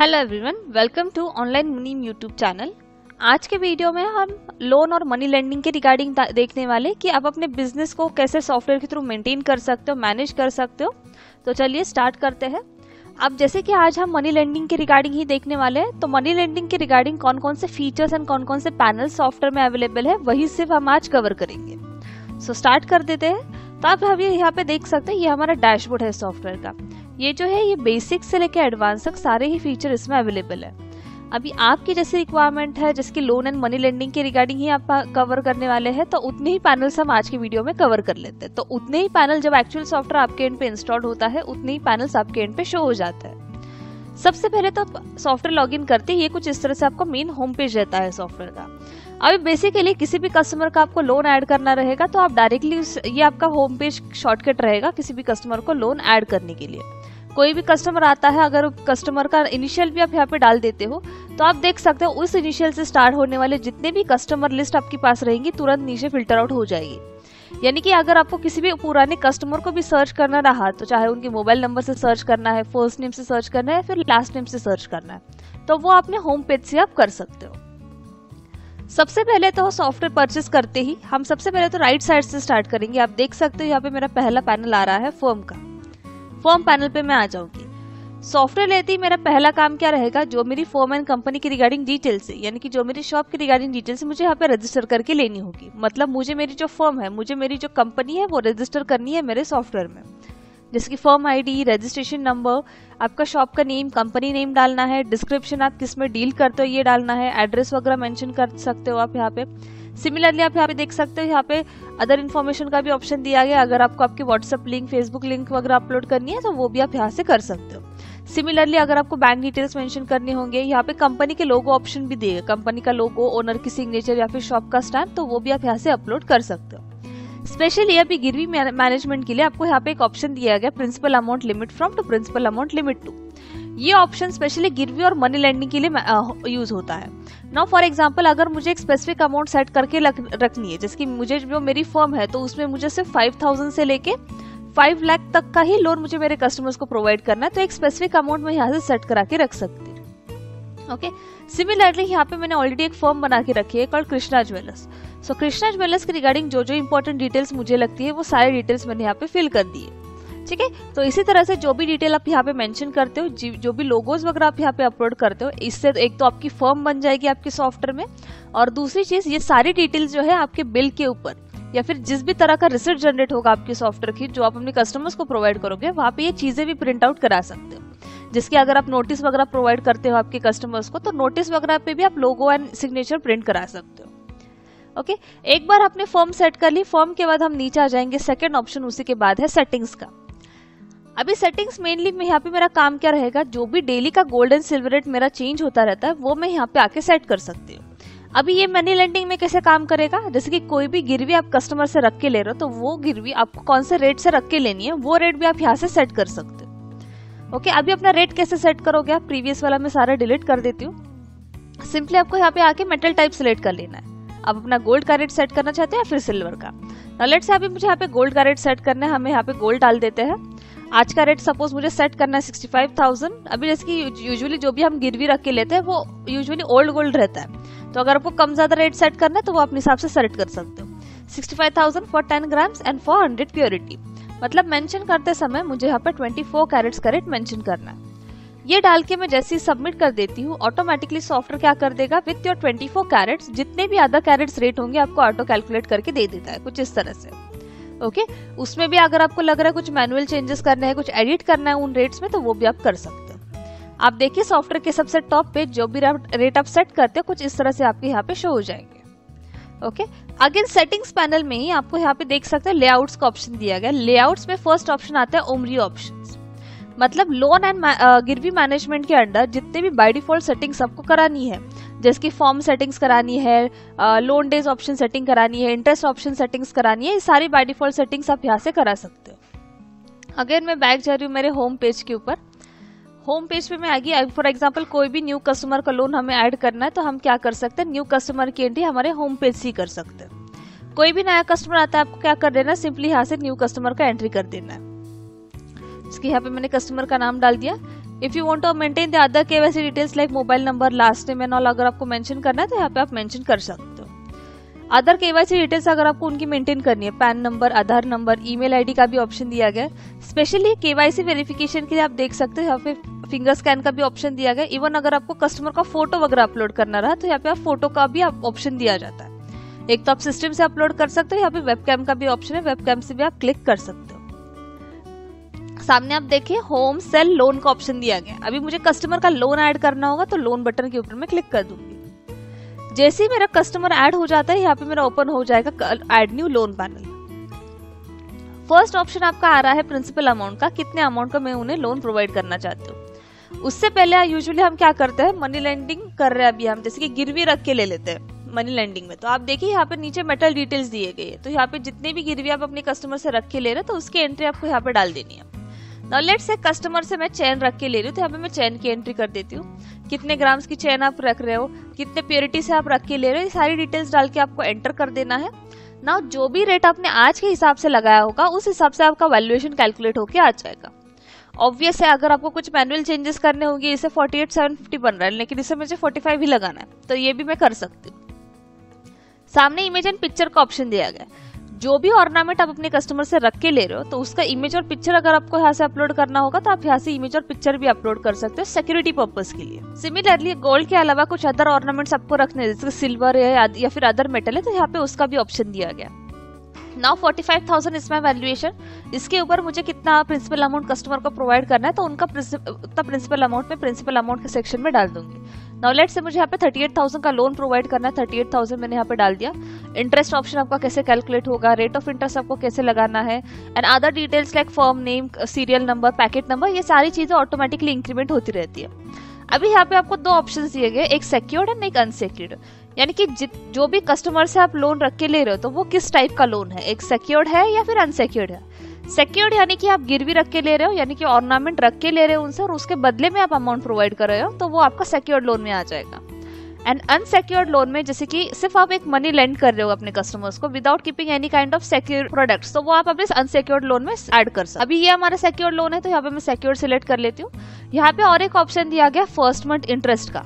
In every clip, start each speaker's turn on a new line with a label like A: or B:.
A: Hello everyone, welcome to online Munim YouTube channel. आज के video में हम लोन और मनी लेंडिंग के रिगार्डिंग देखने वाले कि आप अपने बिजनेस को कैसे सॉफ्टवेयर के थ्रू मेंटेन कर सकते हो, मैनेज कर सकते हो। तो चलिए स्टार्ट करते हैं। अब जैसे कि आज हम मनी लेंडिंग के रिगार्डिंग ही देखने वाले हैं, तो मनी लेंडिंग के रिगार्डिंग कौन कौन से फीचर्स एंड कौन कौन से पैनल सॉफ्टवेयर में अवेलेबल है, वही सिर्फ हम आज कवर करेंगे। सो स्टार्ट कर देते हैं। तो आप अभी यहाँ पे देख सकते हैं, ये हमारा डैशबोर्ड है सॉफ्टवेयर का। ये जो है ये बेसिक से लेकर एडवांस तक सारे ही फीचर इसमें अवेलेबल है। अभी आपकी जैसी रिक्वायरमेंट है, जिसकी लोन एंड मनी लेंडिंग के रिगार्डिंग ही आप कवर करने वाले हैं, तो उतने ही पैनल्स हम आज की वीडियो में कवर कर लेते हैं। तो उतने ही पैनल जब एक्चुअल सॉफ्टवेयर आपके एंड पे इंस्टॉल होता है, उतने ही पैनल्स आपके एंड पे शो हो जाता है। सबसे पहले तो आप सॉफ्टवेयर लॉगिन करते ही ये कुछ इस तरह से आपका मेन होम पेज रहता है सॉफ्टवेयर का। अभी बेसिकली किसी भी कस्टमर का आपको लोन ऐड करना रहेगा, तो आप डायरेक्टली ये आपका होम पेज शॉर्टकट रहेगा किसी भी कस्टमर को लोन ऐड करने के लिए। कोई भी कस्टमर आता है, अगर कस्टमर का इनिशियल भी आप यहाँ पे डाल देते हो, तो आप देख सकते हो उस इनिशियल से स्टार्ट होने वाले जितने भी कस्टमर लिस्ट आपके पास रहेंगी, तुरंत नीचे फिल्टर आउट हो जाएगी। यानी कि अगर आपको किसी भी पुराने कस्टमर को भी सर्च करना रहा, तो चाहे उनके मोबाइल नंबर से सर्च करना है, फर्स्ट नेम से सर्च करना है, फिर लास्ट नेम से सर्च करना है, तो वो अपने होम पेज से आप कर सकते हो। सबसे पहले तो सॉफ्टवेयर परचेस करते ही हम सबसे पहले तो राइट साइड से स्टार्ट करेंगे। आप देख सकते हो यहाँ पे मेरा पहला पैनल आ रहा है फर्म का। फर्म पैनल पे मैं आ जाऊंगी। सॉफ्टवेयर लेते ही मेरा पहला काम क्या रहेगा, जो मेरी फर्म एंड कंपनी की रिगार्डिंग डिटेल्स है, यानी कि जो मेरी शॉप की रिगार्डिंग डिटेल्स मुझे यहाँ पे रजिस्टर करके लेनी होगी। मतलब मुझे मेरी जो फर्म है, मुझे मेरी जो कंपनी है, वो रजिस्टर करनी है मेरे सॉफ्टवेयर में। जैसे कि फर्म आईडी, रजिस्ट्रेशन नंबर, आपका शॉप का नेम, कंपनी नेम डालना है, डिस्क्रिप्शन आप किस में डील करते हो ये डालना है, एड्रेस वगैरह मेंशन कर सकते हो आप यहाँ पे। सिमिलरली आप यहाँ पे देख सकते हो, यहाँ पे अदर इन्फॉर्मेशन का भी ऑप्शन दिया गया। अगर आपको आपकी व्हाट्सएप लिंक, फेसबुक लिंक वगैरह अपलोड करनी है, तो वो भी आप यहाँ से कर सकते हो। सिमिलरली अगर आपको बैंक डिटेल्स मेंशन करने होंगे, यहाँ पे कंपनी के लोगो ऑप्शन भी दिए, कंपनी का लोगो, ओनर की सिग्नेचर या फिर शॉप का स्टैम्प, तो वो भी आप यहाँ से अपलोड कर सकते हो। स्पेशली अभी गिरवी मैनेजमेंट के लिए आपको यहाँ पे एक ऑप्शन दिया गया, principal amount limit from to principal amount limit to. ये ऑप्शन स्पेशली गिरवी और मनी लेंडिंग के लिए यूज होता है। नाउ फॉर एग्जांपल, अगर मुझे एक स्पेसिफिक अमाउंट सेट करके रखनी है, जैसे कि मुझे जो मेरी फर्म है, तो उसमें मुझे सिर्फ 5000 से लेके 5 लाख तक का ही लोन मुझे मेरे कस्टमर्स को प्रोवाइड करना है, तो एक स्पेसिफिक अमाउंट में यहाँ से सेट करा के रख सकती हूँ। ओके, सिमिलरली यहाँ पे मैंने ऑलरेडी एक फर्म बना के रखी है कॉल्ड कृष्णा ज्वेलर्स। सो कृष्णा ज्वेलर्स के रिगार्डिंग जो जो इंपॉर्टेंट डिटेल्स मुझे लगती है, वो सारे डिटेल्स मैंने यहाँ पे फिल कर दी है। ठीक है, तो इसी तरह से जो भी डिटेल आप यहाँ पे मेंशन करते हो, जो भी लोगोज वगैरह आप यहाँ पे अपलोड करते हो, इससे एक तो आपकी फर्म बन जाएगी आपके सॉफ्टवेयर में, और दूसरी चीज ये सारी डिटेल्स जो है आपके बिल के ऊपर या फिर जिस भी तरह का रिसिप्ट जनरेट होगा आपके सॉफ्टवेयर की, जो आप अपने कस्टमर्स को प्रोवाइड करोगे, वहाँ पे ये चीजें भी प्रिंट आउट करा सकते हो। जिसके अगर आप नोटिस वगैरह प्रोवाइड करते हो आपके कस्टमर्स को, तो नोटिस वगैरह पे भी आप लोगो एंड सिग्नेचर प्रिंट करा सकते हो। ओके, एक बार आपने फर्म सेट कर ली, फर्म के बाद हम नीचे आ जाएंगे। सेकंड ऑप्शन उसी के बाद है सेटिंग्स का। अभी सेटिंग्स मेनली में यहाँ पे मेरा काम क्या रहेगा, जो भी डेली का गोल्ड एंड सिल्वर रेट मेरा चेंज होता रहता है, वो मैं यहाँ पे आके सेट कर सकती हूँ। अभी ये मनी लेंडिंग में कैसे काम करेगा, जैसे कि कोई भी गिरवी आप कस्टमर से रख के ले रहे हो, तो वो गिरवी आपको कौन से रेट से रख के लेनी है, वो रेट भी आप यहाँ से सेट कर सकते हो। ओके, अभी अपना रेट कैसे सेट करोगे आप, प्रीवियस वाला मैं सारा डिलीट कर देती हूँ। सिंपली आपको यहाँ पे आके मेटल टाइप सिलेक्ट कर लेना है। आप अपना गोल्ड का रेट सेट करना चाहते हैं या फिर सिल्वर का। लेट्स से अभी मुझे यहाँ पे गोल्ड का रेट सेट करना है, हमें यहाँ पे गोल्ड डाल देते हैं। आज का रेट सपोज मुझे सेट करना है 65,000। अभी जैसे कि यूजुअली जो भी हम गिरवी रख के लेते हैं, वो यूजुअली ओल्ड गोल्ड रहता है, तो अगर आपको कम ज्यादा रेट सेट करना है, तो वो अपने हिसाब से सेलेक्ट कर सकते हो। 65,000 for 10 grams and for 100 purity. मतलब मेंशन करते समय मुझे यहाँ पे 24 कैरेट्स का रेट मेंशन करना है। ये डाल के मैं जैसे ही सबमिट कर देती हूँ, ऑटोमेटिकली सॉफ्टवेयर क्या कर देगा, विथ योर 24 कैरेट्स जितने भी अदर कैरेट्स रेट होंगे आपको ऑटो कैलकुलेट करके दे देता है, कुछ इस तरह से। ओके, उसमें भी अगर आपको लग रहा है कुछ मैनुअल चेंजेस करने हैं, कुछ एडिट करना है उन रेट्स में, तो वो भी आप कर सकते हो। आप देखिए सॉफ्टवेयर के सबसे टॉप पे जो भी रेट आप सेट करते हो, कुछ इस तरह से आपके यहाँ पे शो हो जाएंगे। ओके, अगेन सेटिंग्स पैनल में ही आपको यहाँ पे देख सकते हैं लेआउट्स का ऑप्शन दिया गया। लेआउट्स में फर्स्ट ऑप्शन आता है ओमरी ऑप्शंस। मतलब लोन एंड गिरवी मैनेजमेंट के अंडर जितने भी बाय डिफॉल्ट सेटिंग्स आपको करानी है, जैसे कि फॉर्म सेटिंग्स करानी है, लोन डेज ऑप्शन सेटिंग करानी है, इंटरेस्ट ऑप्शन सेटिंग्स करानी है, ये सारी बाय डिफॉल्ट सेटिंग्स आप यहाँ से करा सकते हो। अगेन मैं बैक जा रही हूँ मेरे होम पेज के ऊपर। होम पेज पे मैं आ गई। फॉर एग्जांपल कोई भी न्यू कस्टमर का लोन हमें ऐड करना है, तो हम क्या कर सकते हैं, न्यू कस्टमर की एंट्री हमारे होम पेज से ही कर सकते हैं। कोई भी नया कस्टमर आता है, आपको क्या कर देना है, सिंपली यहाँ से न्यू कस्टमर का एंट्री कर देना है। इसके यहाँ पे मैंने कस्टमर का नाम डाल दिया। If you want to maintain the other KYC details like mobile number, last name and all अगर आपको मेंशन करना है तो यहाँ पे आप मेंशन कर सकते हो। अदर केवाईसी डिटेल्स अगर आपको उनकी मेंटेन करनी है, पैन नंबर, आधार नंबर, ईमेल आईडी का भी ऑप्शन दिया गया है। स्पेशली केवाईसी वेरिफिकेशन के लिए आप देख सकते हो यहाँ पे फिंगर स्कैन का भी ऑप्शन दिया गया है। इवन अगर आपको कस्टमर का फोटो वगैरह अपलोड करना रहा तो यहाँ पे आप फोटो का भी ऑप्शन दिया जाता है। एक तो आप सिस्टम से अपलोड कर सकते हो, यहाँ पे वेबकैम का भी ऑप्शन है, वेबकैम से भी आप क्लिक कर सकते हो। सामने आप देखिए होम सेल लोन का ऑप्शन दिया गया। अभी मुझे कस्टमर का लोन ऐड करना होगा तो लोन बटन के ऊपर मैं क्लिक कर दूंगी। जैसे ही मेरा कस्टमर ऐड हो जाता है यहाँ पे मेरा ओपन हो जाएगा add new loan panel. First option आपका आ रहा है प्रिंसिपल अमाउंट का, कितने अमाउंट का मैं उन्हें लोन प्रोवाइड करना चाहती हूँ। उससे पहले यूजुअली हम क्या करते हैं, मनी लेंडिंग कर रहे हैं अभी हम, जैसे कि गिरवी रख के ले लेते हैं मनी लेंडिंग में। तो आप देखिए यहाँ पे नीचे मेटल डिटेल्स दिए गए हैं, तो यहाँ पे जितने भी गिरवी आप अपने कस्टमर से रख के ले रहे हैं तो उसकी एंट्री आपको यहाँ पे डाल देनी है। नाउ लेट्स से कस्टमर से मैं चेन रख के ले रही हूँ, तो यहाँ पे मैं चेन की एंट्री कर देती हूँ। कितने ग्राम्स की चेन आप रख रहे हो, कितने प्योरिटी से आप रख के ले रहे हो, ये सारी डिटेल्स डाल के आपको एंटर कर देना है। नाउ जो भी रेट आपने आज के हिसाब से लगाया होगा उस हिसाब से आपका वैल्यूएशन कैलकुलेट होके आ जाएगा। ऑब्वियस है अगर आपको कुछ मैनुअल चेंजेस करने होंगे, इसे 48,750 बन रहा है लेकिन इसे मुझे 45 ही लगाना है, तो ये भी मैं कर सकती हूँ। सामने इमेज एंड पिक्चर का ऑप्शन दिया गया है। जो भी ऑर्नामेंट आप अपने कस्टमर से रख के ले रहे हो तो उसका इमेज और पिक्चर अगर आपको यहाँ से अपलोड करना होगा तो आप यहाँ से इमेज और पिक्चर भी अपलोड कर सकते हो सिक्योरिटी पर्पस के लिए। सिमिलरली गोल्ड के अलावा कुछ अदर ऑर्नामेंट्स आपको रखने हैं, जैसे सिल्वर है या फिर अदर मेटल है, तो यहाँ पे उसका भी ऑप्शन दिया गया। Now 45,000 is my valuation. इसके ऊपर मुझे कितना प्रिंसिपल अमाउंट कस्टमर को प्रोवाइड करना है तो उनका प्रिंसिपल अमाउंट में प्रिंसिपल अमाउंट के सेक्शन में डाल दूंगी। नाउ लेट्स से मुझे यहाँ पे 38,000 का लोन प्रोवाइड करना है, 38,000 मैंने यहाँ पे डाल दिया। इंटरेस्ट ऑप्शन आपका कैसे कैलकुलेट होगा, रेट ऑफ इंटरेस्ट आपको कैसे लगाना है, and other details like firm name, serial number, packet number, ये सारी चीजें ऑटोमेटिकली इंक्रीमेंट होती रहती है। अभी यहाँ पे आपको दो ऑप्शन दिए गए, एक सिक्योर्ड एंड एक अनसिक्योर्ड। यानी कि जो भी कस्टमर से आप लोन रख के ले रहे हो तो वो किस टाइप का लोन है, एक सिक्योर्ड है या फिर अनसिक्योर्ड है। सिक्योर्ड यानी कि आप गिरवी रख के ले रहे हो, यानी कि ऑर्नामेंट रख के ले रहे हो उनसे और उसके बदले में आप अमाउंट प्रोवाइड कर रहे हो, तो वो आपका सिक्योर्ड लोन में आ जाएगा। एंड अनसिक्योर्ड लोन में जैसे कि सिर्फ आप एक मनी लेंड कर रहे हो अपने कस्टमर्स को without keeping any kind of secure products, तो वो आप अपने अनसिक्योर्ड लोन में ऐड कर सकते। अभी ये हमारा सिक्योर्ड लोन है तो यहाँ पे मैं सिक्योर्ड सिलेक्ट कर लेती हूँ। यहाँ पे और एक ऑप्शन दिया गया फर्स्ट मंथ इंटरेस्ट का।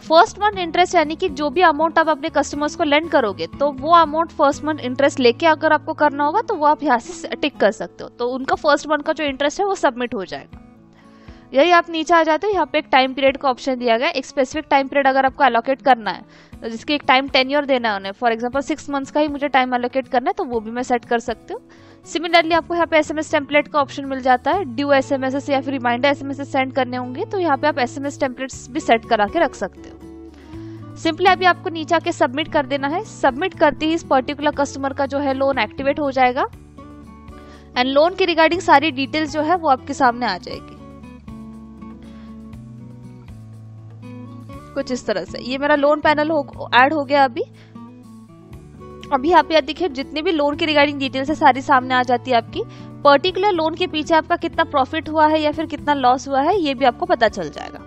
A: फर्स्ट मंथ इंटरेस्ट यानी कि जो भी अमाउंट आप अपने कस्टमर्स को लेंड करोगे तो वो अमाउंट फर्स्ट मंथ इंटरेस्ट लेके अगर आपको करना होगा तो वो आप यहाँ से टिक कर सकते हो, तो उनका फर्स्ट मंथ का जो इंटरेस्ट है वो सबमिट हो जाएगा। यही आप नीचे आ जाते हो, यहाँ पे एक टाइम पीरियड का ऑप्शन दिया गया। एक स्पेसिफिक टाइम पीरियड अगर आपको एलोकेट करना है तो जिसकी एक टाइम टेन्योर देना है उन्हें, फॉर एग्जांपल 6 मंथ्स का ही मुझे टाइम एलोकेट करना है तो वो भी मैं सेट कर सकती हूँ। सिमिलरली आपको यहाँ पे एसएमएस टेम्पलेट का ऑप्शन मिल जाता है। ड्यू एसएमएस या फिर रिमाइंडर एसएमएस सेंड करने होंगे तो यहाँ पे आप एसएमएस टेम्पलेट्स भी सेट करा के रख सकते हो। सिंपली अभी आपको नीचे आके सबमिट कर देना है। सबमिट करते ही इस पर्टिकुलर कस्टमर का जो है लोन एक्टिवेट हो जाएगा एंड लोन की रिगार्डिंग सारी डिटेल्स जो है वो आपके सामने आ जाएगी कुछ इस तरह से। ये मेरा लोन पैनल ऐड हो गया। अभी यहाँ पे देखिए जितने भी लोन की रिगार्डिंग डिटेल्स है सारी सामने आ जाती है आपकी। पर्टिकुलर लोन के पीछे आपका कितना प्रॉफिट हुआ है या फिर कितना लॉस हुआ है ये भी आपको पता चल जाएगा।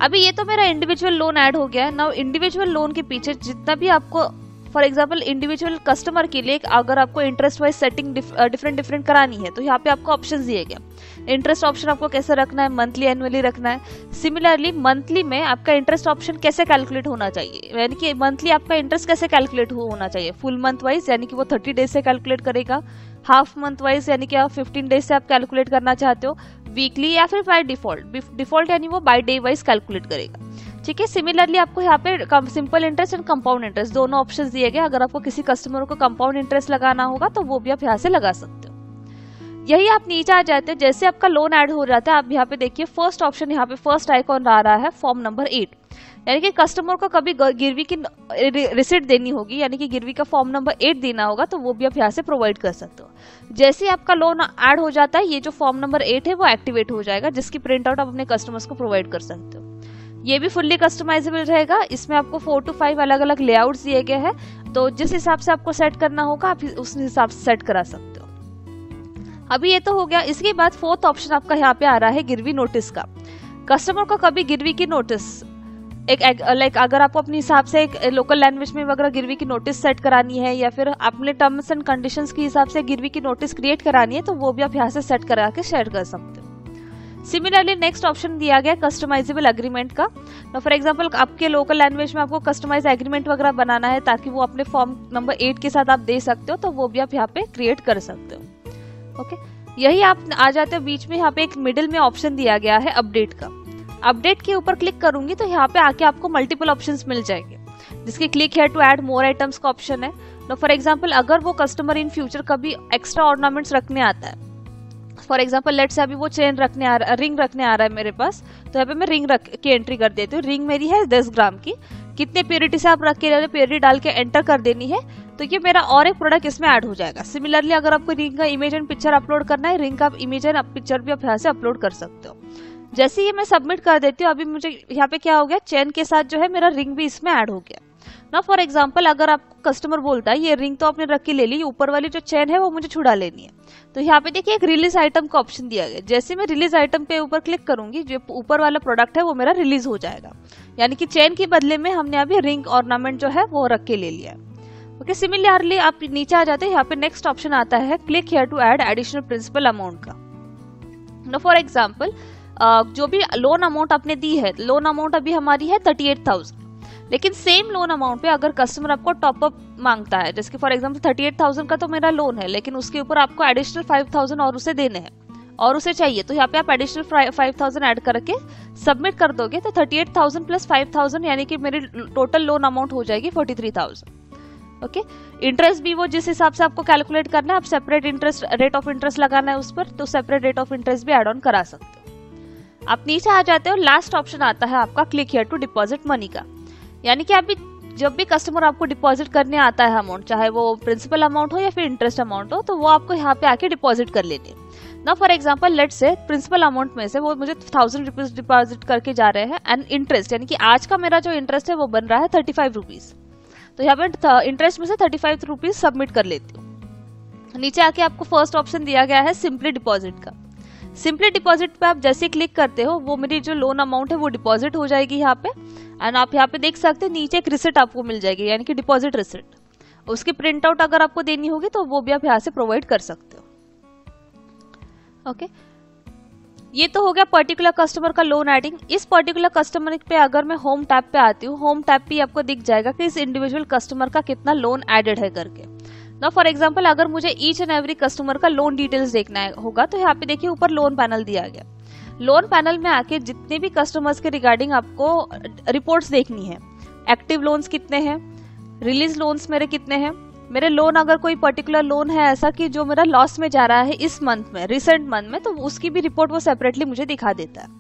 A: अभी ये तो मेरा इंडिविजुअल लोन ऐड हो गया है। नाउ इंडिविजुअल लोन के पीछे जितना भी आपको फॉर एग्जांपल इंडिविजुअल कस्टमर के लिए अगर आपको इंटरेस्ट वाइज सेटिंग डिफरेंट करानी है तो यहाँ पे आपको ऑप्शंस दिए गए। इंटरेस्ट ऑप्शन आपको कैसे रखना है, मंथली एनुअली रखना है। सिमिलरली मंथली में आपका इंटरेस्ट ऑप्शन कैसे कैलकुलेट होना चाहिए, यानी कि मंथली आपका इंटरेस्ट कैसे कैलकुलेट होना चाहिए, फुल मंथ वाइज यानी कि वो 30 डेज से कैलकुलेट करेगा, हाफ मंथ वाइज यानी कि आप 15 डेज से आप कैलकुलेट करना चाहते हो, वीकली या फिर बाय डिफॉल्ट यानी वो बाय डे वाइज कैलकुलेट करेगा। ठीक है। सिमिलरली आपको यहाँ पे simple interest and compound interest दोनों ऑप्शंस दिए गए। अगर आपको किसी कस्टमर को कंपाउंड इंटरेस्ट लगाना होगा तो वो भी आप यहाँ से लगा सकते हो। यही आप नीचे आ जाते हैं, जैसे आपका लोन ऐड हो जाता है आप यहाँ पे देखिए फर्स्ट ऑप्शन यहाँ पे फर्स्ट आइकॉन आ रहा है फॉर्म नंबर 8, यानी कि कस्टमर को कभी गिरवी की रिसिप्ट देनी होगी यानी कि गिरवी का फॉर्म नंबर 8 देना होगा तो वो भी आप यहाँ से प्रोवाइड कर सकते हो। जैसे ही आपका लोन ऐड हो जाता है ये जो फॉर्म नंबर 8 है वो एक्टिवेट हो जाएगा, जिसकी प्रिंट आउट आप अपने कस्टमर्स को प्रोवाइड कर सकते हो। ये भी फुल्ली कस्टमाइजेबल रहेगा। इसमें आपको 4 to 5 अलग अलग लेआउट्स दिए गए हैं, तो जिस हिसाब से आपको सेट करना होगा आप उस हिसाब से सेट करा सकते हो। अभी ये तो हो गया। इसके बाद फोर्थ ऑप्शन आपका यहाँ पे आ रहा है गिरवी नोटिस का। कस्टमर को कभी गिरवी की नोटिस लाइक अगर आपको अपने हिसाब से एक लोकल लैंग्वेज में वगैरह गिरवी की नोटिस सेट करानी है या फिर अपने टर्म्स एंड कंडीशंस के हिसाब से गिरवी की नोटिस क्रिएट करानी है तो वो भी आप यहाँ से सेट करा के शेयर कर सकते हो। सिमिलरली नेक्स्ट ऑप्शन दिया गया कस्टमाइजेबल एग्रीमेंट का। तो फॉर एग्जांपल आपके लोकल लैंग्वेज में आपको कस्टमाइज एग्रीमेंट वगैरह बनाना है ताकि वो अपने फॉर्म नंबर 8 के साथ आप दे सकते हो, तो वो भी आप यहाँ पे क्रिएट कर सकते हो। ओके, यही आप आ जाते हो बीच में, यहाँ पे एक मिडिल में ऑप्शन दिया गया है अपडेट का। अपडेट के ऊपर क्लिक करूंगी तो यहाँ पे आके आपको मल्टीपल ऑप्शंस मिल जाएंगे, जिसके क्लिक है टू ऐड मोर आइटम्स का ऑप्शन है। तो फॉर एग्जांपल अगर वो कस्टमर इन फ्यूचर कभी एक्स्ट्रा ऑर्नामेंट्स रखने आता है, फॉर एग्जांपल लेट्स से अभी वो चेन रखने आ रहा, रिंग रखने आ रहा है मेरे पास, तो यहाँ पे मैं रिंग रख के एंट्री कर देती हूँ। रिंग मेरी है 10 ग्राम की, कितने प्योरिटी से आप रख के प्योरिटी डाल के एंटर कर देनी है, तो ये मेरा और एक प्रोडक्ट इसमें ऐड हो जाएगा। सिमिलरली अगर आपको रिंग का इमेज एंड पिक्चर अपलोड करना है, रिंग का इमेज एंड पिक्चर भी आप यहाँ से अपलोड कर सकते हो। जैसे ही मैं सबमिट कर देती हूँ, अभी मुझे यहाँ पे क्या हो गया, चेन के साथ जो है मेरा रिंग भी इसमें ऐड हो गया ना। फॉर एग्जाम्पल अगर आपको कस्टमर बोलता है ये रिंग तो आपने रख के ले ली, ऊपर वाली जो चेन है वो मुझे छुड़ा लेनी है, तो यहाँ पे देखिए एक रिलीज आइटम का ऑप्शन दिया गया। जैसे मैं रिलीज आइटम पे ऊपर क्लिक करूंगी, जो ऊपर वाला प्रोडक्ट है वो मेरा रिलीज हो जाएगा, यानी कि चेन के बदले में हमने अभी रिंग ऑर्नामेंट जो है वो रख के ले लिया। ओके, सिमिलरली आप नीचे आ जाते हैं, यहाँ पे नेक्स्ट ऑप्शन आता है click here to add additional principal amount का। नो फॉर एग्जाम्पल जो भी लोन अमाउंट आपने दी है, लोन अमाउंट अभी हमारी है 38,000, लेकिन सेम लोन अमाउंट पे अगर कस्टमर आपको टॉप अप मांगता है, जैसे फॉर एग्जांपल 38,000 का तो मेरा लोन है, लेकिन उसके ऊपर आपको एडिशनल 5,000 और उसे देने हैं और उसे चाहिए, तो यहाँ पे आप एडिशनल 5,000 ऐड करके सबमिट कर दोगे, तो 38,000 प्लस 5,000 यानी कि मेरी टोटल लोन अमाउंट हो जाएगी 43,000। ओके, इंटरेस्ट भी वो जिस हिसाब से आपको कैलकुलेट करना है, आप separate interest rate of interest लगाना है उस पर, तो सेपरेट रेट ऑफ इंटरेस्ट भी एड ऑन करा सकते हो। आप नीचे आ जाते हो, लास्ट ऑप्शन आता है आपका click here to deposit money का, यानी कि अभी जब भी कस्टमर आपको डिपॉजिट करने आता है अमाउंट, चाहे वो प्रिंसिपल अमाउंट हो या फिर इंटरेस्ट अमाउंट हो, तो वो आपको यहाँ पे आके डिपॉजिट कर लेने। ना for example let's say principal amount में से वो मुझे 1,000 रुपीज डिपॉजिट करके जा रहे हैं, एंड इंटरेस्ट यानी कि आज का मेरा जो इंटरेस्ट है वो बन रहा है 35 रुपीज, तो यहाँ पे इंटरेस्ट में से 35 रुपीज सबमिट कर लेती हूँ। नीचे आके आपको फर्स्ट ऑप्शन दिया गया है सिंपली डिपॉजिट का। सिंपली डिपॉजिट पे आप जैसे क्लिक करते हो, वो मेरी जो लोन अमाउंट है वो डिपॉजिट हो जाएगी यहाँ पे, एंड आप यहाँ पे देख सकते हैं नीचे एक रिसिप्ट आपको मिल जाएगी, यानी कि डिपॉजिट रिसिप्ट। उसकी प्रिंट आउट अगर आपको देनी होगी तो वो भी आप यहाँ से प्रोवाइड कर सकते हो। ओके, ये तो हो गया पर्टिकुलर कस्टमर का लोन एडिंग। इस पर्टिकुलर कस्टमर पे अगर मैं होम टैब पे आती हूँ, होम टैब पे आपको दिख जाएगा कि इस इंडिविजुअल कस्टमर का कितना लोन एडेड है करके। ना फॉर एग्जांपल अगर मुझे ईच एंड एवरी कस्टमर का लोन डिटेल्स देखना होगा, तो यहाँ पे देखिए ऊपर लोन पैनल दिया गया। लोन पैनल में आके जितने भी कस्टमर्स के रिगार्डिंग आपको रिपोर्ट्स देखनी है, एक्टिव लोन्स कितने हैं, रिलीज लोन्स मेरे कितने हैं, मेरे लोन अगर कोई पर्टिकुलर लोन है ऐसा कि जो मेरा लॉस में जा रहा है इस मंथ में, रिसेंट मंथ में, तो उसकी भी रिपोर्ट वो सेपरेटली मुझे दिखा देता है।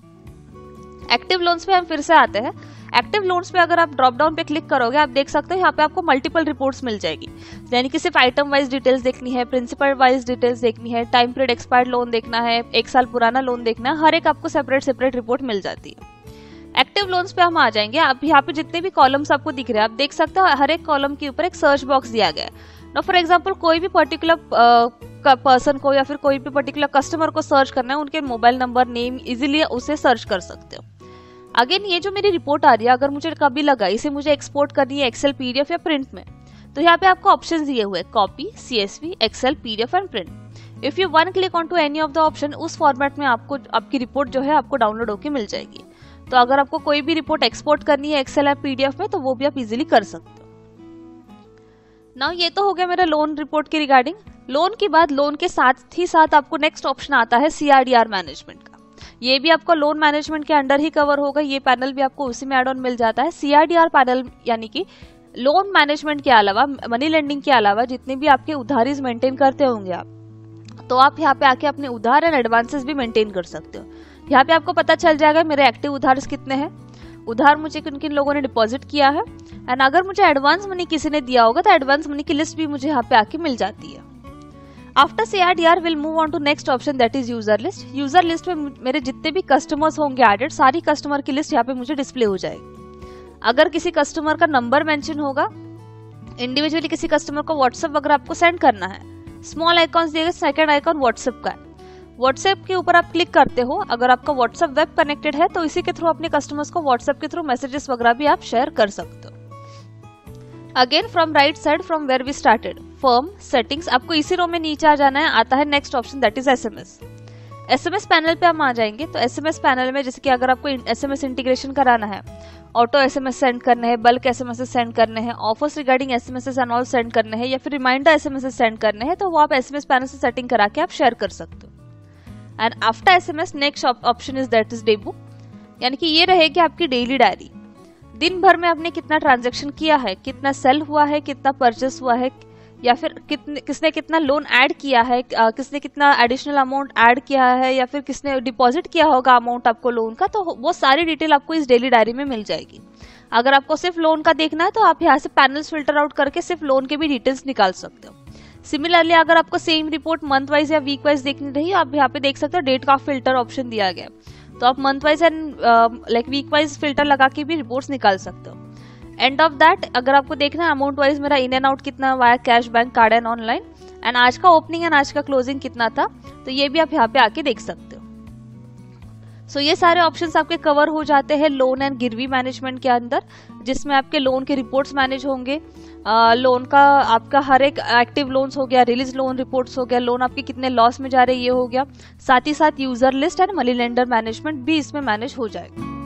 A: एक्टिव लोन्स पे हम फिर से आते हैं। एक्टिव लोन्स पे अगर आप ड्रॉप डाउन पे क्लिक करोगे, आप देख सकते हो यहाँ पे आपको मल्टीपल रिपोर्ट्स मिल जाएगी, यानी कि सिर्फ आइटम वाइज डिटेल्स देखनी है, प्रिंसिपल वाइज डिटेल्स देखनी है, टाइम पीरियड एक्सपायर्ड लोन देखना है, 1 साल पुराना लोन देखना है, हर एक आपको सेपरेट रिपोर्ट मिल जाती है। एक्टिव लोन्स पे हम आ जाएंगे। अब यहाँ पे जितने भी कॉलम्स आपको दिख रहे हैं, आप देख सकते हो हर एक कॉलम के ऊपर एक सर्च बॉक्स दिया गया है। ना फॉर एग्जांपल कोई भी पर्टिकुलर पर्सन को या फिर कोई भी पर्टिकुलर कस्टमर को सर्च करना है, उनके मोबाइल नंबर, नेम, इजीली उसे सर्च कर सकते हो। अगेन ये जो मेरी रिपोर्ट आ रही है, अगर मुझे कभी लगा इसे मुझे एक्सपोर्ट करनी है एक्सेल, पीडीएफ या प्रिंट में, तो यहाँ पे आपको ऑप्शंस दिए हुए copy, CSV, excel, PDF and print. If you one click on to any of the option, उस फॉर्मेट में आपको आपकी रिपोर्ट जो है आपको डाउनलोड होकर मिल जाएगी। तो अगर आपको कोई भी रिपोर्ट एक्सपोर्ट करनी है एक्सेल या पीडीएफ में, तो वो भी आप इजीली कर सकते हो। नाउ ये तो हो गया मेरा लोन रिपोर्ट के रिगार्डिंग। लोन के बाद लोन के साथ ही साथ आपको नेक्स्ट ऑप्शन आता है सीआरडीआर मैनेजमेंट का। ये भी आपको लोन मैनेजमेंट के अंडर ही कवर होगा, ये पैनल भी आपको उसी में एड ऑन मिल जाता है। सीआरडीआर पैनल यानी कि लोन मैनेजमेंट के अलावा, मनी लेंडिंग के अलावा जितने भी आपके उधारीज मेंटेन करते होंगे आप, तो आप यहाँ पे आके अपने उधार एंड एडवांसेस भी मेंटेन कर सकते हो। यहाँ पे आपको पता चल जाएगा मेरे एक्टिव उधार कितने हैं, उधार मुझे किन किन लोगों ने डिपॉजिट किया है, एंड अगर मुझे एडवांस मनी किसी ने दिया होगा तो एडवांस मनी की लिस्ट भी मुझे यहाँ पे आके मिल जाती है। After CRDR will move on to next option, that is user list. User list में मेरे जितने भी कस्टमर्स होंगे एडेड, सारी कस्टमर की लिस्ट यहाँ पे मुझे डिस्प्ले हो जाएगी। अगर किसी कस्टमर का नंबर मेंशन होगा, इंडिविजुअली किसी कस्टमर को व्हाट्सएप वगैरह आपको सेंड करना है, स्मॉल आइकॉन्स दिए गए, सेकंड आइकॉन व्हाट्सएप का है। व्हाट्सएप के ऊपर आप क्लिक करते हो, अगर आपका व्हाट्सएप वेब कनेक्टेड है तो इसी के थ्रू अपने कस्टमर्स को व्हाट्सएप के थ्रू मैसेजेस वगैरह भी आप शेयर कर सकते हो। Again from right side, from where we started, firm settings, आपको इसी रो में नीचे आ जाना है। आता है next option, that is SMS. SMS panel पे हम आ जाएंगे। तो एसएमएस पैनल में जैसे कि अगर आपको एसएमएस इंटीग्रेशन कराना है, ऑटो एसएमएस सेंड करने हैं, बल्क एसएमएस सेंड करने हैं, offers regarding SMS and all send करने हैं, या फिर रिमाइंडर एसएमएस सेंड करने हैं, तो वो आप एसएमएस पैनल से सेटिंग करा के आप शेयर कर सकते हो। And after SMS next option is that is debut, यानी कि ये रहेगी आपकी डेली डायरी। दिन भर में आपने कितना ट्रांजैक्शन किया है, कितना सेल हुआ है, कितना परचेस हुआ है, या फिर किसने कितना लोन ऐड किया है, किसने कितना एडिशनल अमाउंट ऐड किया है, या फिर किसने डिपॉजिट किया होगा अमाउंट आपको लोन का, तो वो सारी डिटेल आपको इस डेली डायरी में मिल जाएगी। अगर आपको सिर्फ लोन का देखना है तो आप यहाँ से पैनल्स फिल्टर आउट करके सिर्फ लोन के भी डिटेल्स निकाल सकते हो। सिमिलरली अगर आपको सेम रिपोर्ट मंथ वाइज या वीक वाइज देखनी रही, आप यहाँ पे देख सकते हो डेट का फिल्टर ऑप्शन दिया गया, तो आप month wise and like week wise filter लगा के भी रिपोर्ट्स निकाल सकते हो। एंड ऑफ दैट अगर आपको देखना है अमाउंट वाइज मेरा इन एंड आउट कितना via cash, bank, card and online, and आज का ओपनिंग एंड आज का क्लोजिंग कितना था, तो ये भी आप यहाँ पे आके देख सकते हो। सो ये सारे ऑप्शंस आपके कवर हो जाते हैं लोन एंड गिरवी मैनेजमेंट के अंदर, जिसमें आपके लोन के रिपोर्ट्स मैनेज होंगे, लोन का आपका हर एक एक्टिव लोन्स हो गया, रिलीज लोन रिपोर्ट्स हो गया, लोन आपके कितने लॉस में जा रहे हैं ये हो गया, साथ ही साथ user list and money lender management भी इसमें मैनेज हो जाएगा।